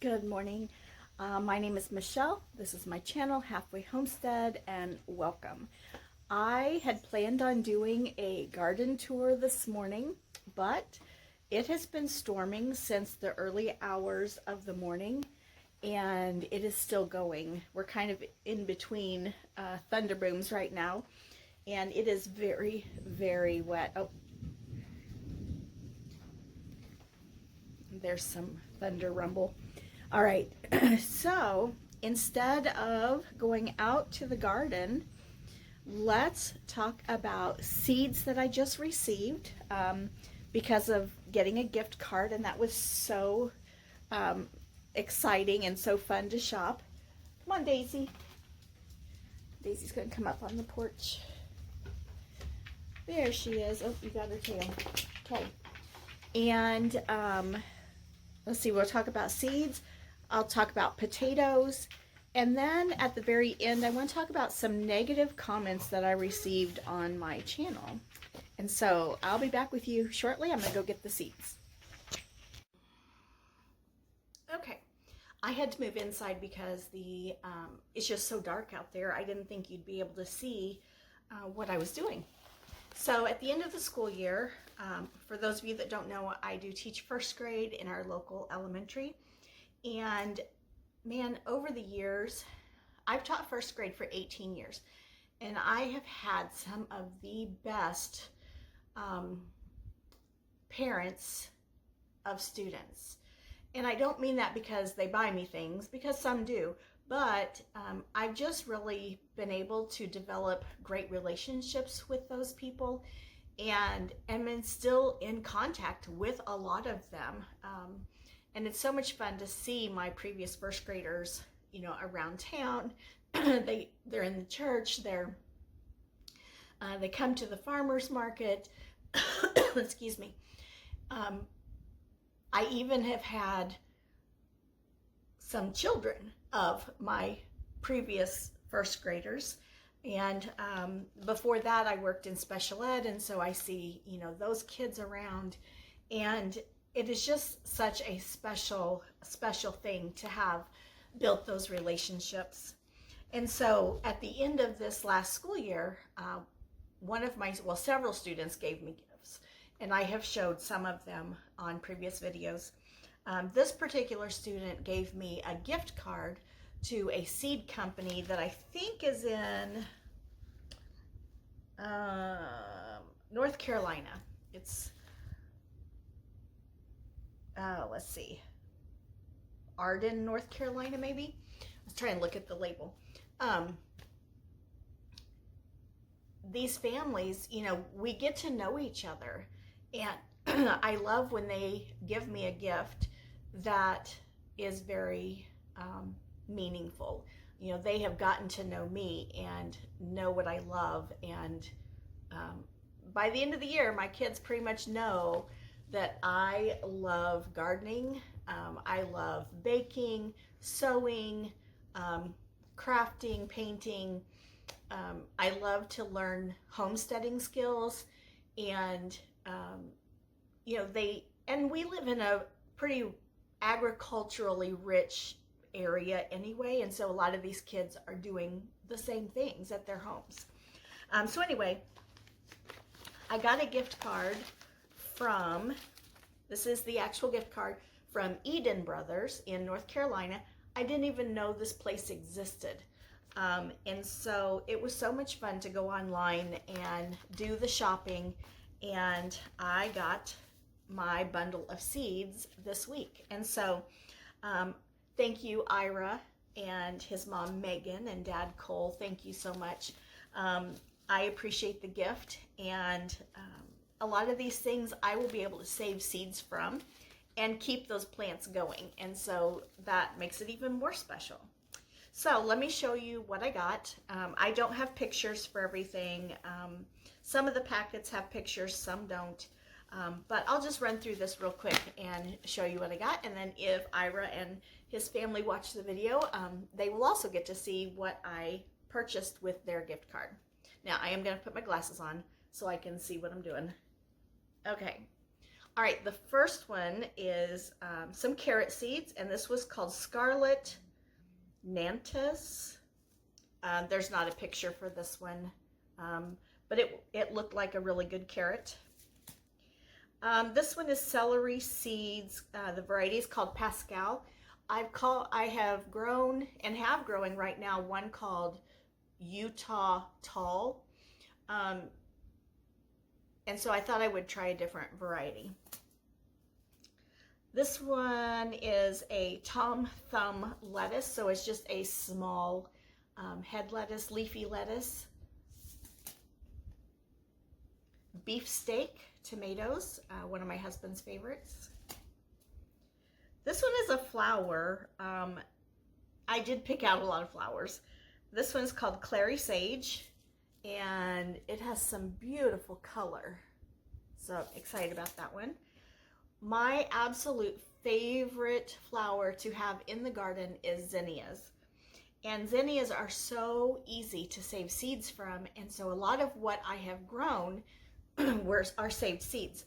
Good morning. My name is Michelle. This is my channel, Halfway Homestead, and welcome. I had planned on doing a garden tour this morning, but it has been storming since the early hours of the morning, and it is still going. We're kind of in between thunder booms right now, and it is very, very wet. Oh, there's some thunder rumble. All right, so instead of going out to the garden, let's talk about seeds that I just received because of getting a gift card, and that was so exciting and so fun to shop. Come on, Daisy. Daisy's going to come up on the porch. There she is. Oh, you got her tail. Okay. And let's see, we'll talk about seeds. I'll talk about potatoes. And then at the very end, I want to talk about some negative comments that I received on my channel. And so I'll be back with you shortly. I'm going to go get the seeds. Okay. I had to move inside because it's just so dark out there. I didn't think you'd be able to see what I was doing. So at the end of the school year, for those of you that don't know, I do teach first grade in our local elementary. And man, over the years, I've taught first grade for 18 years. And I have had some of the best parents of students. And I don't mean that because they buy me things, because some do. But I've just really been able to develop great relationships with those people, and am still in contact with a lot of them. And it's so much fun to see my previous first graders, you know, around town. They're in the church. They come to the farmer's market. Excuse me. I even have had some children of my previous first graders, and before that I worked in special ed, and so I see, you know, those kids around, and it is just such a special thing to have built those relationships. And so at the end of this last school year, several students gave me gifts, and I have showed some of them on previous videos. This particular student gave me a gift card to a seed company that I think is in North Carolina. It's, let's see, Arden, North Carolina, maybe? I was trying to look at the label. These families, you know, we get to know each other, and I love when they give me a gift that is very meaningful. You know, they have gotten to know me and know what I love, and by the end of the year, my kids pretty much know that I love gardening, I love baking, sewing, crafting, painting. I love to learn homesteading skills, and you know, we live in a pretty agriculturally rich area anyway, and so a lot of these kids are doing the same things at their homes. So anyway, I got a gift card from, this is the actual gift card, from Eden Brothers in North Carolina. I didn't even know this place existed. And so it was so much fun to go online and do the shopping, and I got my bundle of seeds this week. And so thank you, Ira, and his mom Megan, and Dad Cole. Thank you so much. I appreciate the gift, and a lot of these things I will be able to save seeds from and keep those plants going, and so that makes it even more special. So let me show you what I got. I don't have pictures for everything. Some of the packets have pictures, some don't. But I'll just run through this real quick and show you what I got. And then if Ira and his family watch the video, they will also get to see what I purchased with their gift card. Now I am going to put my glasses on so I can see what I'm doing. Okay. All right, the first one is some carrot seeds, and this was called Scarlet Nantes. There's not a picture for this one, but it looked like a really good carrot. This one is celery seeds. The variety is called Pascal. I have grown and have growing right now one called Utah Tall. And so I thought I would try a different variety. This one is a Tom Thumb lettuce, so it's just a small head lettuce, leafy lettuce. Beefsteak tomatoes, one of my husband's favorites. This one is a flower. I did pick out a lot of flowers. This one's called Clary Sage, and it has some beautiful color. So I'm excited about that one. My absolute favorite flower to have in the garden is zinnias. And zinnias are so easy to save seeds from, and so a lot of what I have grown are saved seeds.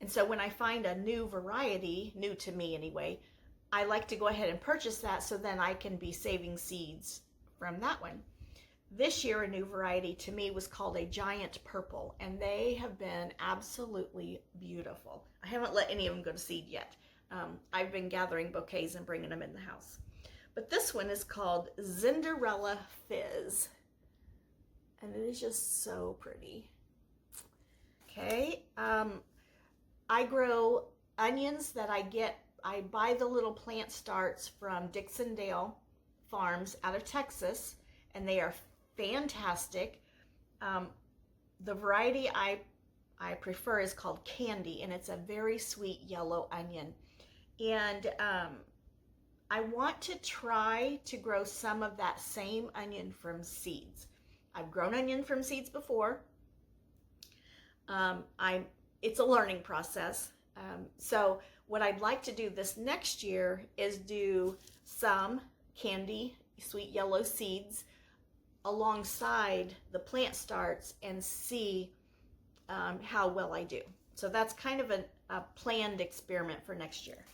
And so when I find a new variety, new to me anyway, I like to go ahead and purchase that so then I can be saving seeds from that one. This year, a new variety to me was called a giant purple, and they have been absolutely beautiful. I haven't let any of them go to seed yet. I've been gathering bouquets and bringing them in the house. But this one is called Cinderella Fizz, and it is just so pretty. Okay, I grow onions that I buy the little plant starts from Dixondale Farms out of Texas, and they are fantastic. The variety I prefer is called Candy, and it's a very sweet yellow onion. And I want to try to grow some of that same onion from seeds. I've grown onion from seeds before. It's a learning process. So what I'd like to do this next year is do some Candy sweet yellow seeds alongside the plant starts and see how well I do. So that's kind of a planned experiment for next year.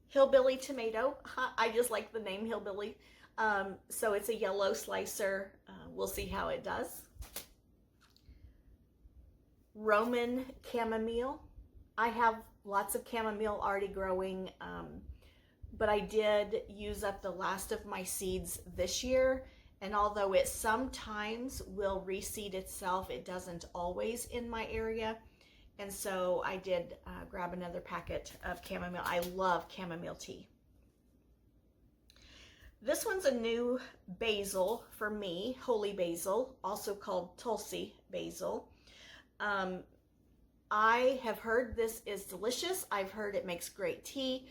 Hillbilly tomato. I just like the name Hillbilly. So it's a yellow slicer. We'll see how it does. Roman chamomile. I have lots of chamomile already growing, but I did use up the last of my seeds this year. And although it sometimes will reseed itself, it doesn't always in my area. And so I did grab another packet of chamomile. I love chamomile tea. This one's a new basil for me, holy basil, also called Tulsi basil. I have heard this is delicious. I've heard it makes great tea.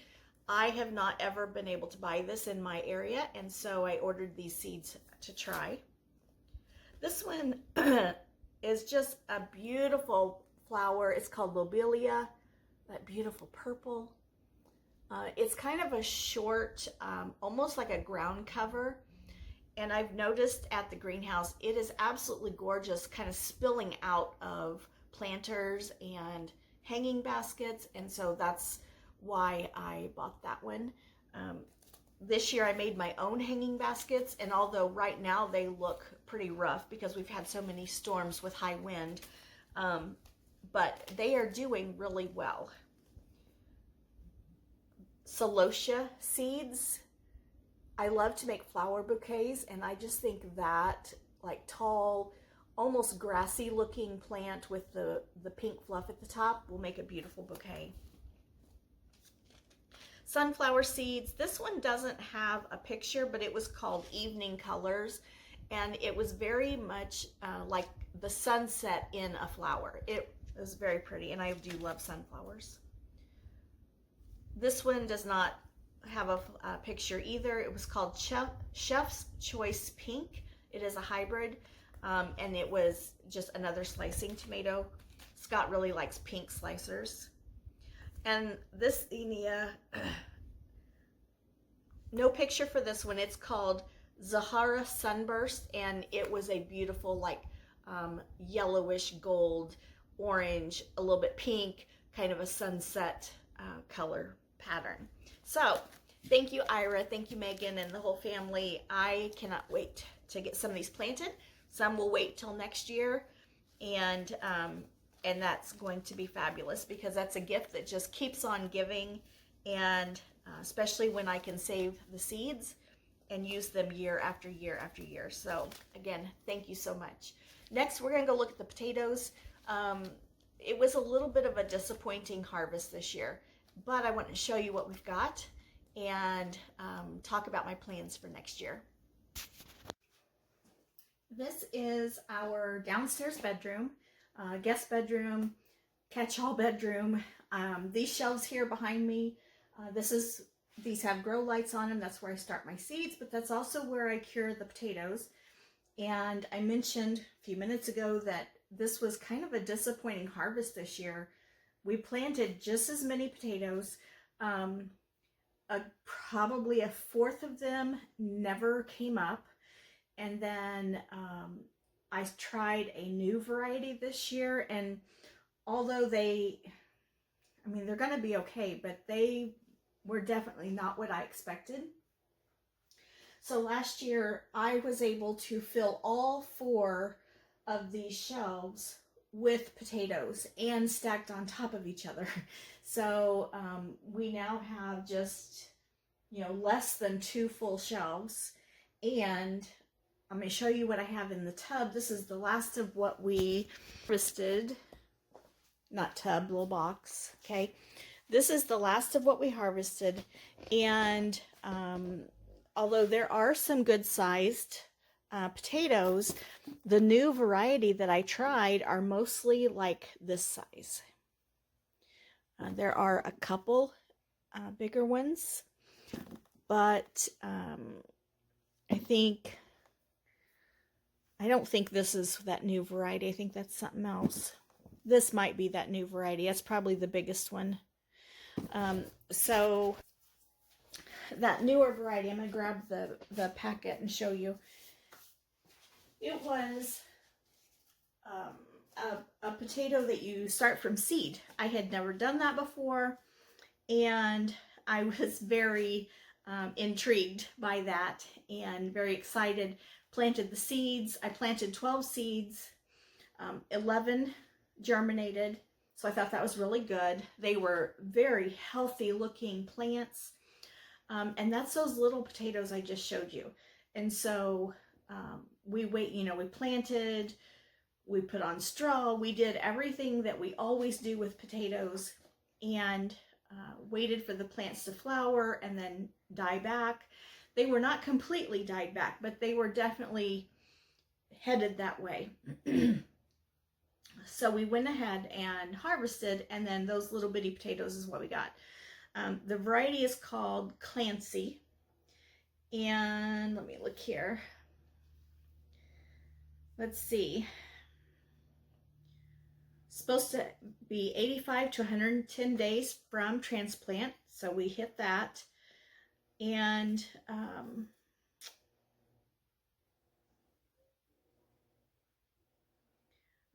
I have not ever been able to buy this in my area, and so I ordered these seeds to try. This one is just a beautiful flower. It's called lobelia, that beautiful purple. It's kind of a short, almost like a ground cover. And I've noticed at the greenhouse, it is absolutely gorgeous, kind of spilling out of planters and hanging baskets. And so that's why I bought that one. This year I made my own hanging baskets, and although right now they look pretty rough because we've had so many storms with high wind, but they are doing really well. Celosia seeds. I love to make flower bouquets, and I just think that like tall, almost grassy looking plant with the pink fluff at the top will make a beautiful bouquet. Sunflower seeds. This one doesn't have a picture, but it was called Evening Colors, and it was very much like the sunset in a flower. It was very pretty, and I do love sunflowers. This one does not have a picture either. It was called Chef's Choice Pink. It is a hybrid, and it was just another slicing tomato. Scott really likes pink slicers. And this zinnia, no picture for this one. It's called Zahara Sunburst, and it was a beautiful like yellowish gold, orange, a little bit pink, kind of a sunset color pattern. So thank you, Ira. Thank you, Megan, and the whole family. I cannot wait to get some of these planted. Some will wait till next year, and that's going to be fabulous because that's a gift that just keeps on giving, and especially when I can save the seeds and use them year after year after year. So again, thank you so much. Next, we're gonna go look at the potatoes. It was a little bit of a disappointing harvest this year, but I want to show you what we've got and talk about my plans for next year. This is our downstairs bedroom, guest bedroom, catch-all bedroom. These shelves here behind me, these have grow lights on them. That's where I start my seeds, but that's also where I cure the potatoes. And I mentioned a few minutes ago that this was kind of a disappointing harvest this year. We planted just as many potatoes. Probably a fourth of them never came up. And then I tried a new variety this year, and although they're going to be okay, but they were definitely not what I expected. So last year I was able to fill all 4 of these shelves with potatoes and stacked on top of each other. So we now have just, less than 2 full shelves, and I'm going to show you what I have in the tub. This is the last of what we harvested. Not tub, little box. Okay. This is the last of what we harvested. And although there are some good sized potatoes, the new variety that I tried are mostly like this size. There are a couple bigger ones, but I don't think this is that new variety. I think that's something else. This might be that new variety. That's probably the biggest one. So that newer variety, I'm going to grab the packet and show you. It was a potato that you start from seed. I had never done that before, and I was very intrigued by that and very excited. Planted the seeds. I planted 12 seeds. 11 germinated, so I thought that was really good. They were very healthy looking plants, and that's those little potatoes I just showed you. And so we planted, we put on straw, we did everything that we always do with potatoes, and waited for the plants to flower and then die back. They were not completely died back, but they were definitely headed that way. So we went ahead and harvested, and then those little bitty potatoes is what we got. The variety is called Clancy, and let me look here. Let's see. Supposed to be 85 to 110 days from transplant, so we hit that. And I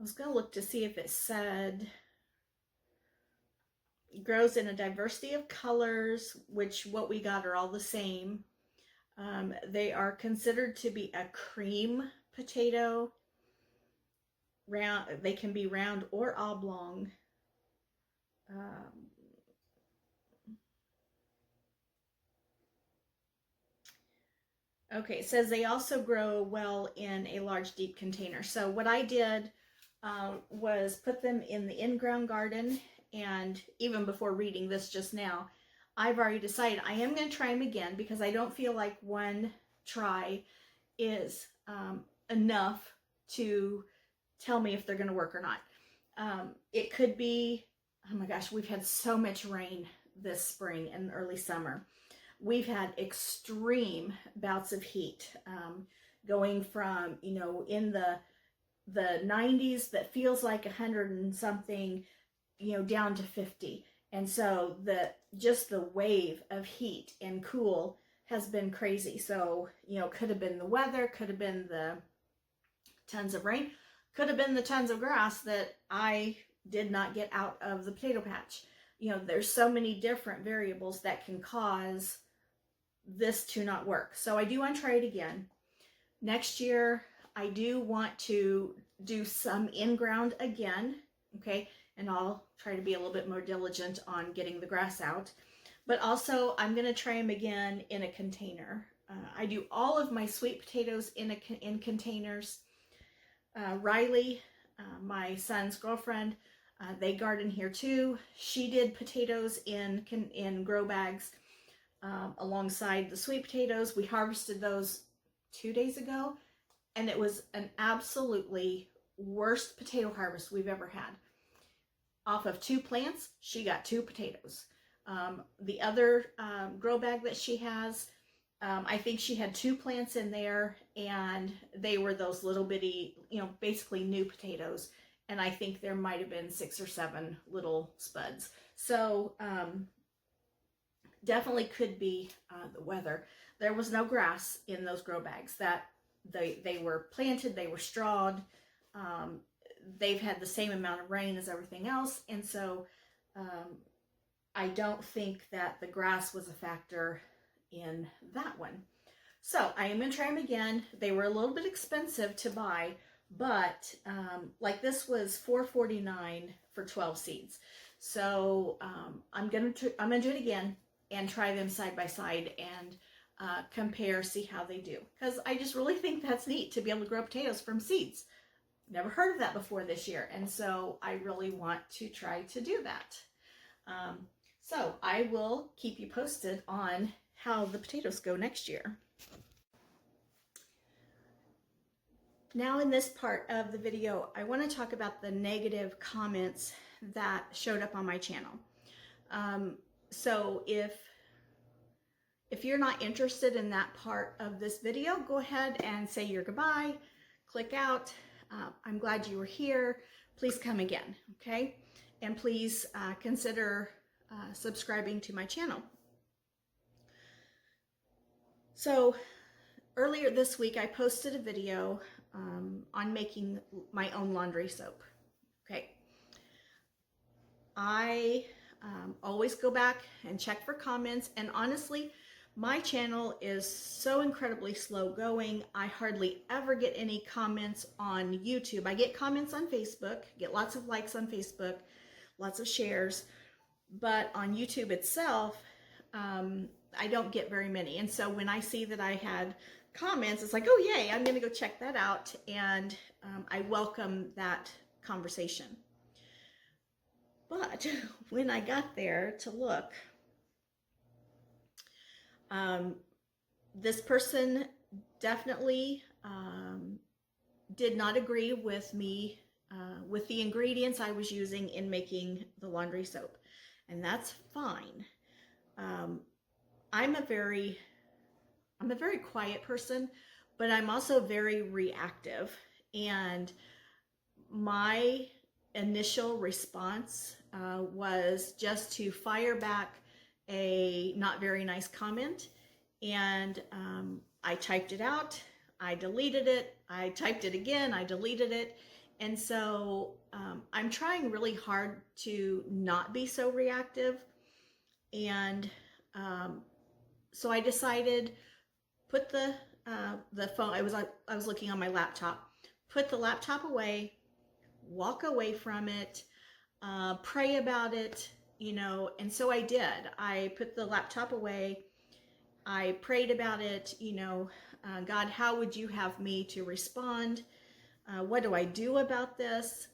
was going to look to see if it said it grows in a diversity of colors, which what we got are all the same. They are considered to be a cream potato. They can be round or oblong. Okay, it says they also grow well in a large, deep container. So what I did was put them in the in-ground garden, and even before reading this just now, I've already decided I am going to try them again because I don't feel like one try is enough to tell me if they're going to work or not. It could be, oh my gosh, we've had so much rain this spring and early summer. We've had extreme bouts of heat, going from, in the 90s that feels like 100 and something, down to 50. And so just the wave of heat and cool has been crazy. So, could have been the weather, could have been the tons of rain, could have been the tons of grass that I did not get out of the potato patch. You know, there's so many different variables that can cause this to not work. So I do want to try it again. Next year, I do want to do some in-ground again, okay? And I'll try to be a little bit more diligent on getting the grass out. But also, I'm going to try them again in a container. I do all of my sweet potatoes in containers. Riley, my son's girlfriend, they garden here too. She did potatoes in grow bags alongside the sweet potatoes. We harvested those 2 days ago, and it was an absolutely worst potato harvest we've ever had. Off of 2 plants, she got 2 potatoes. The other grow bag that she has, I think she had 2 plants in there, and they were those little bitty, you know, basically new potatoes. And I think there might have been 6 or 7 little spuds. So definitely could be the weather. There was no grass in those grow bags. That they were planted, they were strawed. They've had the same amount of rain as everything else, and so I don't think that the grass was a factor in that one. So I am going to try them again. They were a little bit expensive to buy, but like this was $4.49 for 12 seeds. So I'm gonna do it again and try them side by side and compare, see how they do. Because I just really think that's neat to be able to grow potatoes from seeds. Never heard of that before this year, and so I really want to try to do that. So I will keep you posted on how the potatoes go next year. Now in this part of the video, I want to talk about the negative comments that showed up on my channel. So if you're not interested in that part of this video, go ahead and say your goodbye, click out. I'm glad you were here. Please come again, okay? And please consider subscribing to my channel. So earlier this week, I posted a video on making my own laundry soap, okay? I always go back and check for comments, and honestly, my channel is so incredibly slow going. I hardly ever get any comments on YouTube. I get comments on Facebook, get lots of likes on Facebook, lots of shares, but on YouTube itself, I don't get very many. And so when I see that I had comments, it's like, oh yay, I'm gonna go check that out, and I welcome that conversation. But when I got there to look, this person definitely did not agree with me with the ingredients I was using in making the laundry soap, and that's fine. I'm a very quiet person, but I'm also very reactive, and my initial response was just to fire back a not very nice comment, and I typed it out, I deleted it, I typed it again, I deleted it, and so I'm trying really hard to not be so reactive, and so I decided, put the phone, I was looking on my laptop, put the laptop away, walk away from it, pray about it, you know, and so I did. I put the laptop away, I prayed about it, you know, God, how would you have me to respond? What do I do about this?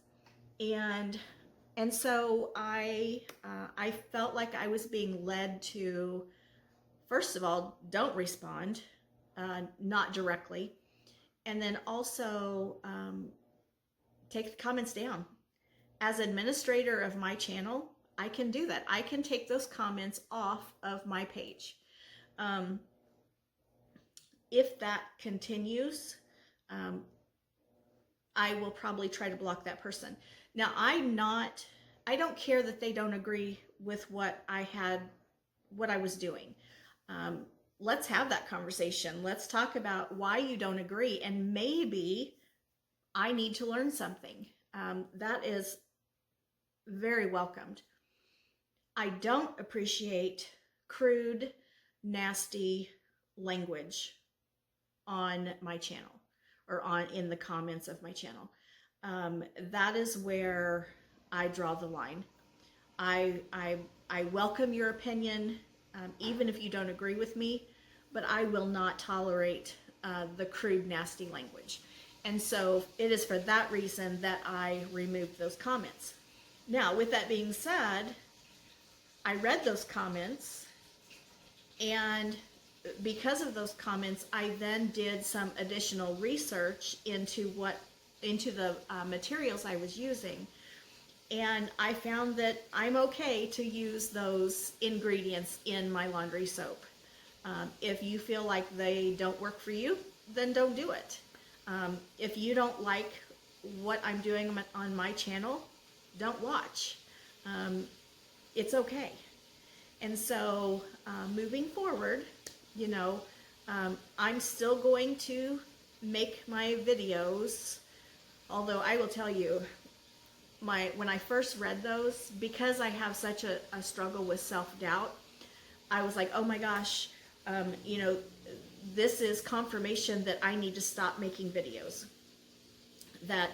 And so I felt like I was being led to, first of all, don't respond, not directly, and then also take the comments down. As administrator of my channel, I can do that. I can take those comments off of my page. If that continues, I will probably try to block that person. Now, I don't care that they don't agree with what I was doing. Let's have that conversation. Let's talk about why you don't agree, and maybe I need to learn something. That is very welcomed. I don't appreciate crude, nasty language on my channel or in the comments of my channel. That is where I draw the line. I welcome your opinion, even if you don't agree with me, but I will not tolerate the crude, nasty language. And so it is for that reason that I removed those comments. Now, with that being said, I read those comments, and because of those comments, I then did some additional research into the materials I was using, and I found that I'm okay to use those ingredients in my laundry soap. If you feel like they don't work for you, then don't do it. If you don't like what I'm doing on my channel, don't watch. It's okay. And so moving forward, you know, I'm still going to make my videos, although I will tell you, when I first read those, because I have such a struggle with self-doubt, I was like, oh my gosh, you know, this is confirmation that I need to stop making videos, that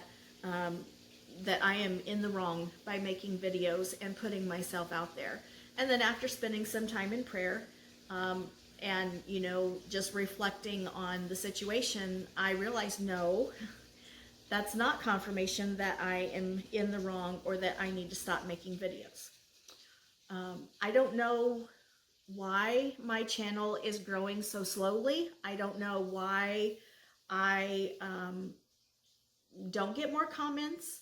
that I am in the wrong by making videos and putting myself out there. And then after spending some time in prayer, and, you know, just reflecting on the situation, I realized, no, that's not confirmation that I am in the wrong or that I need to stop making videos. I don't know why my channel is growing so slowly. I don't know why I don't get more comments.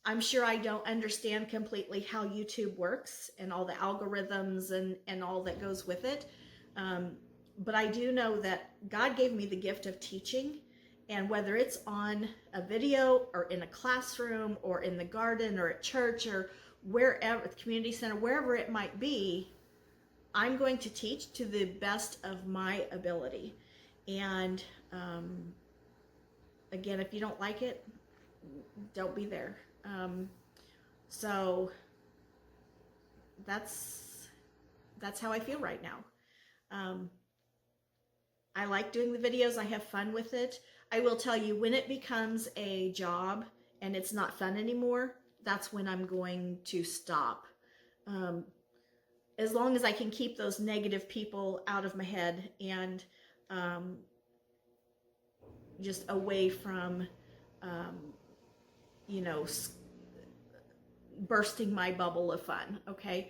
I'm sure I don't understand completely how YouTube works and all the algorithms and all that goes with it. But I do know that God gave me the gift of teaching, and whether it's on a video or in a classroom or in the garden or at church or wherever, at the community center, wherever it might be, I'm going to teach to the best of my ability. And again, if you don't like it, don't be there. So that's how I feel right now. I like doing the videos. I have fun with it. I will tell you, when it becomes a job and it's not fun anymore, that's when I'm going to stop. As long as I can keep those negative people out of my head and just away from, you know, bursting my bubble of fun, okay?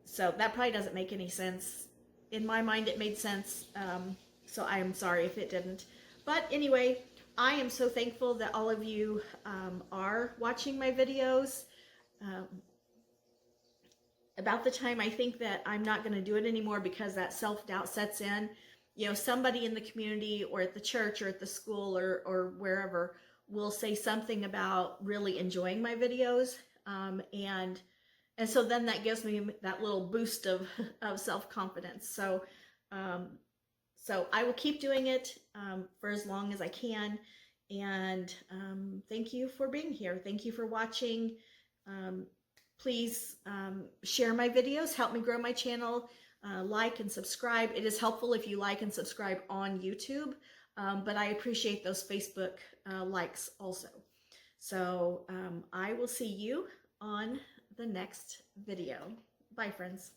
So that probably doesn't make any sense. In my mind, it made sense, so I am sorry if it didn't. But anyway, I am so thankful that all of you are watching my videos. About the time I think that I'm not going to do it anymore because that self-doubt sets in, you know, somebody in the community or at the church or at the school or wherever will say something about really enjoying my videos, and so then that gives me that little boost of self-confidence. So so I will keep doing it for as long as I can. And thank you for being here. Thank you for watching. Please share my videos, help me grow my channel, like and subscribe. It is helpful if you like and subscribe on YouTube, but I appreciate those Facebook likes also. So I will see you on the next video. Bye, friends.